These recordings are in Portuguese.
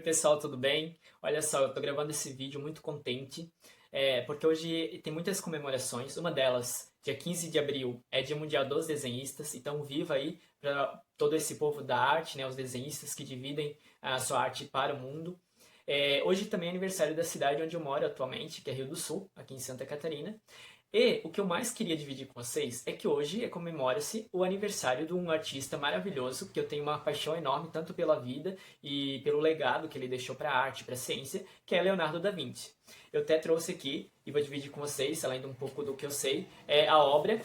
pessoal, tudo bem? Olha só, eu tô gravando esse vídeo muito contente, porque hoje tem muitas comemorações. Uma delas, dia 15 de abril, é Dia Mundial dos Desenhistas, então viva aí para todo esse povo da arte, né, os desenhistas que dividem a sua arte para o mundo. Hoje também é aniversário da cidade onde eu moro atualmente, que é Rio do Sul, aqui em Santa Catarina. E o que eu mais queria dividir com vocês é que hoje comemora-se o aniversário de um artista maravilhoso, que eu tenho uma paixão enorme tanto pela vida e pelo legado que ele deixou para a arte, para a ciência, que é Leonardo da Vinci. Eu até trouxe aqui e vou dividir com vocês, além de um pouco do que eu sei, é a obra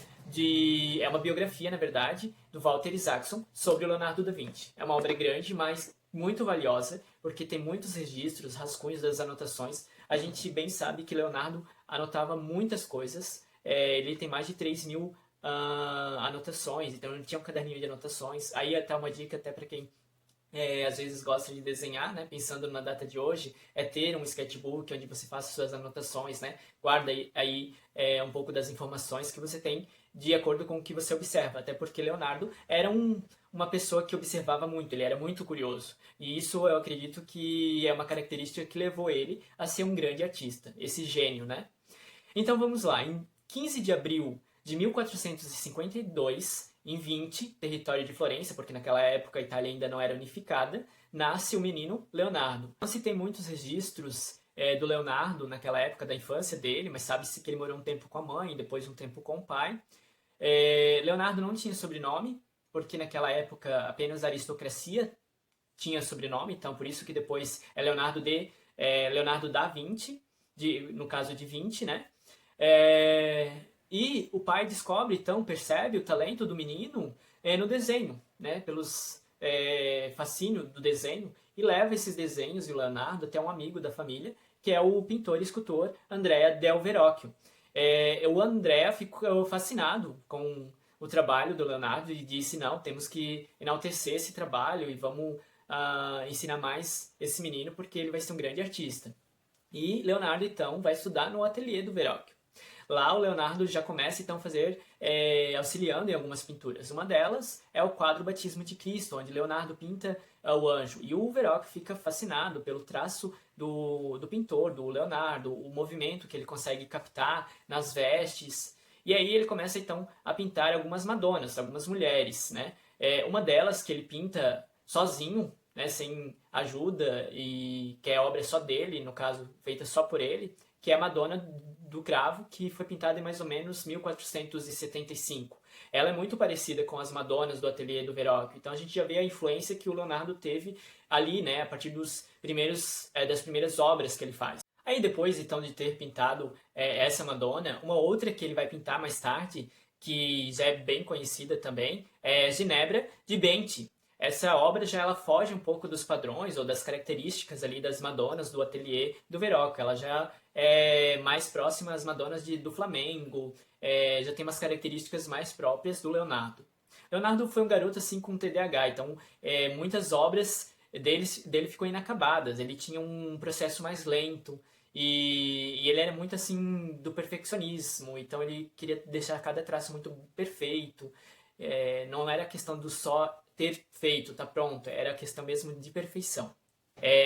é uma biografia, na verdade, do Walter Isaacson sobre o Leonardo da Vinci. É uma obra grande, mas muito valiosa, porque tem muitos registros, rascunhos das anotações. A gente bem sabe que Leonardo anotava muitas coisas. Ele tem mais de 3 mil anotações, então ele tinha um caderninho de anotações. Aí até uma dica até para quem às vezes gosta de desenhar, né? Pensando na data de hoje, é ter um sketchbook onde você faça suas anotações, né? Guarda aí um pouco das informações que você tem de acordo com o que você observa. Até porque Leonardo era uma pessoa que observava muito, ele era muito curioso. E isso eu acredito que é uma característica que levou ele a ser um grande artista, esse gênio, né? Então vamos lá, em 15 de abril de 1452, em Vinci, território de Florença, porque naquela época a Itália ainda não era unificada, nasce o menino Leonardo. Não se tem muitos registros do Leonardo naquela época da infância dele, mas sabe-se que ele morou um tempo com a mãe, depois um tempo com o pai. Leonardo não tinha sobrenome, porque naquela época apenas a aristocracia tinha sobrenome, então por isso que depois é Leonardo da Vinci, no caso de Vinci, né? E o pai descobre, então, percebe o talento do menino no desenho, né? Pelos fascínio do desenho, e leva esses desenhos de Leonardo até um amigo da família, que é o pintor e escultor Andrea del Verrocchio. O Andrea ficou fascinado com o trabalho do Leonardo e disse, não, temos que enaltecer esse trabalho e vamos ensinar mais esse menino porque ele vai ser um grande artista. E Leonardo, então, vai estudar no ateliê do Verrocchio. Lá o Leonardo já começa então a fazer, auxiliando em algumas pinturas. Uma delas é o quadro Batismo de Cristo, onde Leonardo pinta o anjo. E o Verrocchio fica fascinado pelo traço do pintor, do Leonardo, o movimento que ele consegue captar nas vestes. E aí ele começa então a pintar algumas Madonas, algumas mulheres, né? Uma delas que ele pinta sozinho, né, sem ajuda, e que é obra só dele, no caso feita só por ele, que é a Madonna do Cravo, que foi pintada em mais ou menos 1475. Ela é muito parecida com as Madonas do ateliê do Verrocchio, então a gente já vê a influência que o Leonardo teve ali, né, a partir das primeiras obras que ele faz. Aí depois, então, de ter pintado essa Madonna, uma outra que ele vai pintar mais tarde, que já é bem conhecida também, é Ginebra de Benci. Essa obra já ela foge um pouco dos padrões ou das características ali das Madonas do ateliê do Verrocchio. Ela já é mais próxima às Madonas do Flamengo, já tem umas características mais próprias do Leonardo. Leonardo foi um garoto assim com TDAH, então muitas obras dele ficou inacabadas. Ele tinha um processo mais lento e ele era muito assim do perfeccionismo, então ele queria deixar cada traço muito perfeito. Não era questão do só ter feito, tá pronto, era questão mesmo de perfeição.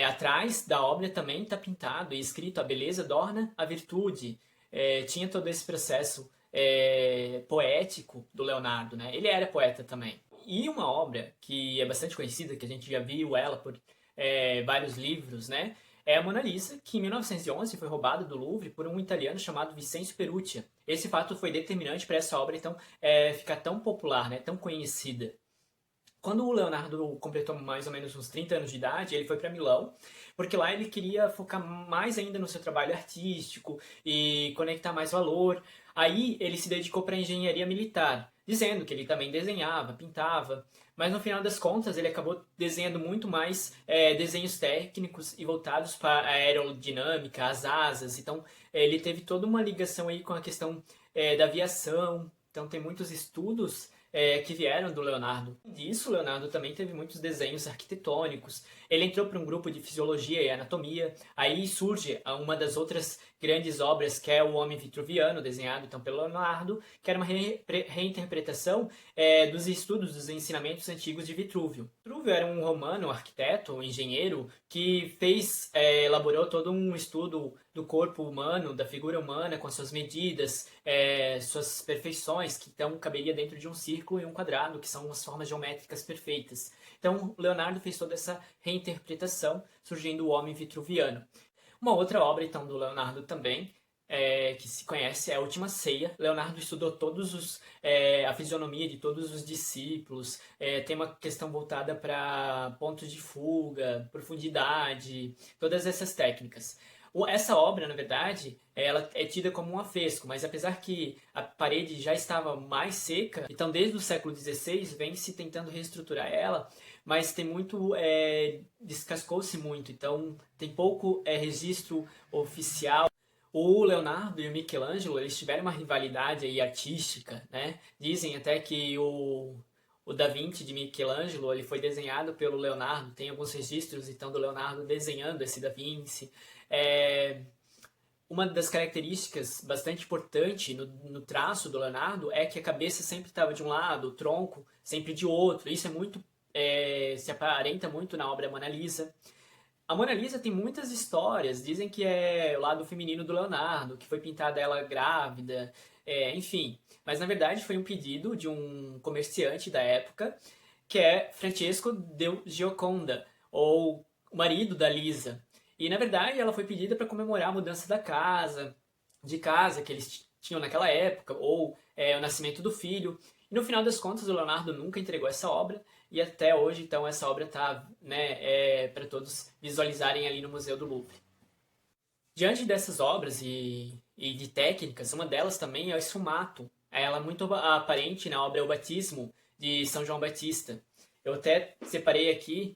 Atrás da obra também está pintado e escrito a beleza adorna a virtude. Tinha todo esse processo poético do Leonardo, né? Ele era poeta também. E uma obra que é bastante conhecida, que a gente já viu ela por vários livros, né? É a Mona Lisa, que em 1911 foi roubada do Louvre por um italiano chamado Vincenzo Peruccia. Esse fato foi determinante para essa obra então ficar tão popular, né? Tão conhecida. Quando o Leonardo completou mais ou menos uns 30 anos de idade, ele foi para Milão, porque lá ele queria focar mais ainda no seu trabalho artístico e conectar mais valor. Aí ele se dedicou para a engenharia militar, dizendo que ele também desenhava, pintava, mas no final das contas ele acabou desenhando muito mais desenhos técnicos e voltados para a aerodinâmica, as asas. Então ele teve toda uma ligação aí com a questão da aviação. Então tem muitos estudos que vieram do Leonardo. Disso, Leonardo também teve muitos desenhos arquitetônicos. Ele entrou para um grupo de fisiologia e anatomia, aí surge uma das outras grandes obras, que é o Homem Vitruviano, desenhado então pelo Leonardo, que era uma reinterpretação dos estudos dos ensinamentos antigos de Vitrúvio. Vitrúvio era um romano, um arquiteto, um engenheiro, que elaborou todo um estudo do corpo humano, da figura humana, com suas medidas, suas perfeições, que então caberia dentro de um círculo e um quadrado, que são as formas geométricas perfeitas. Então, Leonardo fez toda essa reinterpretação, surgindo o Homem Vitruviano. Uma outra obra, então, do Leonardo também, que se conhece é a Última Ceia. Leonardo estudou a fisionomia de todos os discípulos, tem uma questão voltada para pontos de fuga, profundidade, todas essas técnicas. Essa obra, na verdade, ela é tida como um afresco, mas apesar que a parede já estava mais seca, então desde o século XVI vem se tentando reestruturar ela, mas tem muito, descascou-se muito, então tem pouco registro oficial. O Leonardo e o Michelangelo, eles tiveram uma rivalidade aí artística, né? Dizem até que o Da Vinci de Michelangelo, ele foi desenhado pelo Leonardo, tem alguns registros então do Leonardo desenhando esse Da Vinci. Uma das características bastante importante no traço do Leonardo é que a cabeça sempre estava de um lado, o tronco sempre de outro. Isso se aparenta muito na obra Mona Lisa. A Mona Lisa tem muitas histórias, dizem que é o lado feminino do Leonardo, que foi pintada ela grávida, enfim. Mas na verdade foi um pedido de um comerciante da época, que é Francesco del Gioconda, ou o marido da Lisa. E na verdade ela foi pedida para comemorar a mudança de casa que eles tinham naquela época, ou o nascimento do filho. E no final das contas o Leonardo nunca entregou essa obra, e até hoje, então, essa obra está, para todos visualizarem ali no Museu do Louvre. Diante dessas obras e de técnicas, uma delas também é o esfumato. Ela é muito aparente na obra O Batismo, de São João Batista. Eu até separei aqui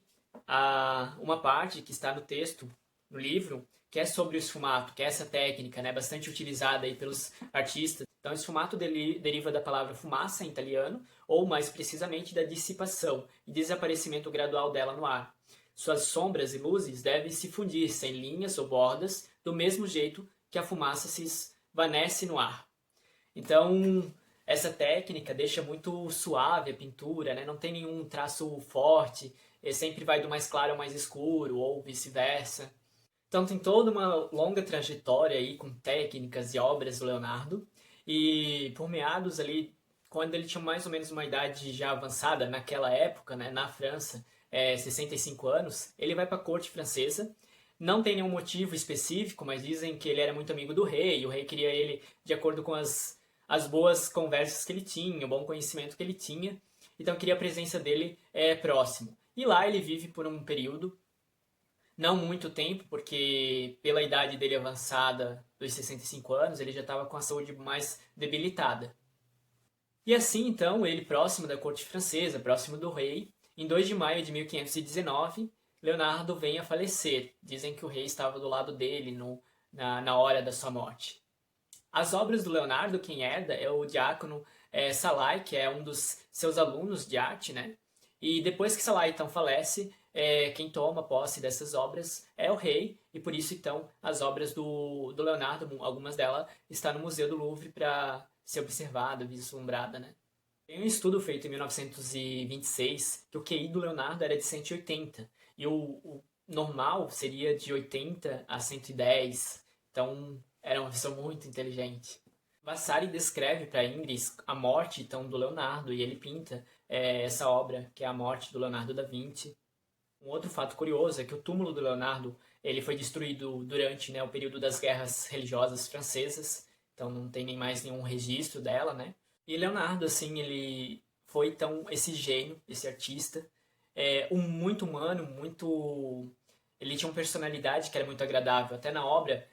uma parte que está no texto, no livro, que é sobre o esfumato, que é essa técnica, né, bastante utilizada aí pelos artistas. Então, o esfumato deriva da palavra fumaça, em italiano, ou mais precisamente da dissipação e desaparecimento gradual dela no ar. Suas sombras e luzes devem se fundir sem linhas ou bordas, do mesmo jeito que a fumaça se esvanece no ar. Então, essa técnica deixa muito suave a pintura, né? Não tem nenhum traço forte, sempre vai do mais claro ao mais escuro, ou vice-versa. Então tem toda uma longa trajetória aí com técnicas e obras do Leonardo, e por meados ali, quando ele tinha mais ou menos uma idade já avançada naquela época, né, na França, 65 anos, ele vai para a corte francesa. Não tem nenhum motivo específico, mas dizem que ele era muito amigo do rei, e o rei queria ele de acordo com as boas conversas que ele tinha, o bom conhecimento que ele tinha, então queria a presença dele próximo. E lá ele vive por um período, não muito tempo, porque pela idade dele avançada, dos 65 anos, ele já estava com a saúde mais debilitada. E assim, então, ele próximo da corte francesa, próximo do rei, em 2 de maio de 1519, Leonardo vem a falecer. Dizem que o rei estava do lado dele na hora da sua morte. As obras do Leonardo, quem herda é o diácono Salai, que é um dos seus alunos de arte, né? E depois que Salai então falece, quem toma posse dessas obras é o rei, e por isso então as obras do Leonardo, algumas delas, estão no Museu do Louvre para ser observada, vislumbrada, né? Tem um estudo feito em 1926 que o QI do Leonardo era de 180 e o normal seria de 80 a 110, então era uma pessoa muito inteligente. Vasari descreve para Ingres a morte então do Leonardo e ele pinta essa obra que é a morte do Leonardo da Vinci. Um outro fato curioso é que o túmulo do Leonardo ele foi destruído durante, né, o período das guerras religiosas francesas, então não tem nem mais nenhum registro dela, né? E Leonardo, assim, ele foi então esse gênio, esse artista, muito humano, muito. Ele tinha uma personalidade que era muito agradável. Até na obra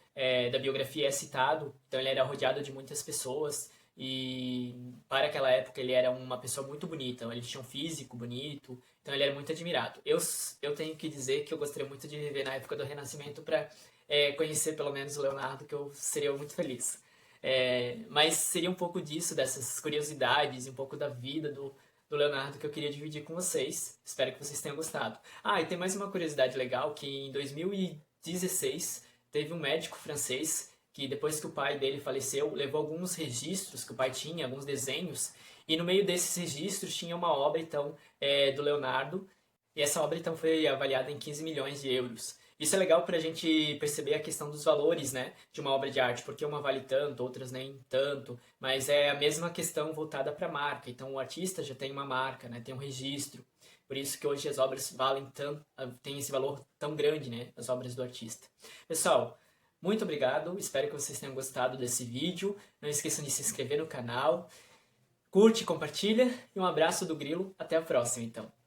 da biografia é citado, então ele era rodeado de muitas pessoas e para aquela época ele era uma pessoa muito bonita. Ele tinha um físico bonito, então ele era muito admirado. Eu tenho que dizer que eu gostaria muito de viver na época do Renascimento para conhecer pelo menos o Leonardo, que eu seria muito feliz. Mas seria um pouco disso, dessas curiosidades, um pouco da vida do Leonardo que eu queria dividir com vocês. Espero que vocês tenham gostado. Ah, e tem mais uma curiosidade legal, que em 2016 teve um médico francês que depois que o pai dele faleceu, levou alguns registros que o pai tinha, alguns desenhos, e no meio desses registros tinha uma obra então do Leonardo, e essa obra então foi avaliada em 15 milhões de euros. Isso é legal para a gente perceber a questão dos valores, né, de uma obra de arte, porque uma vale tanto, outras nem tanto, mas é a mesma questão voltada para a marca. Então o artista já tem uma marca, né, tem um registro. Por isso que hoje as obras valem tanto, tem esse valor tão grande, né, as obras do artista. Pessoal, muito obrigado, espero que vocês tenham gostado desse vídeo. Não esqueçam de se inscrever no canal, curte, compartilha e um abraço do Grilo. Até a próxima, então.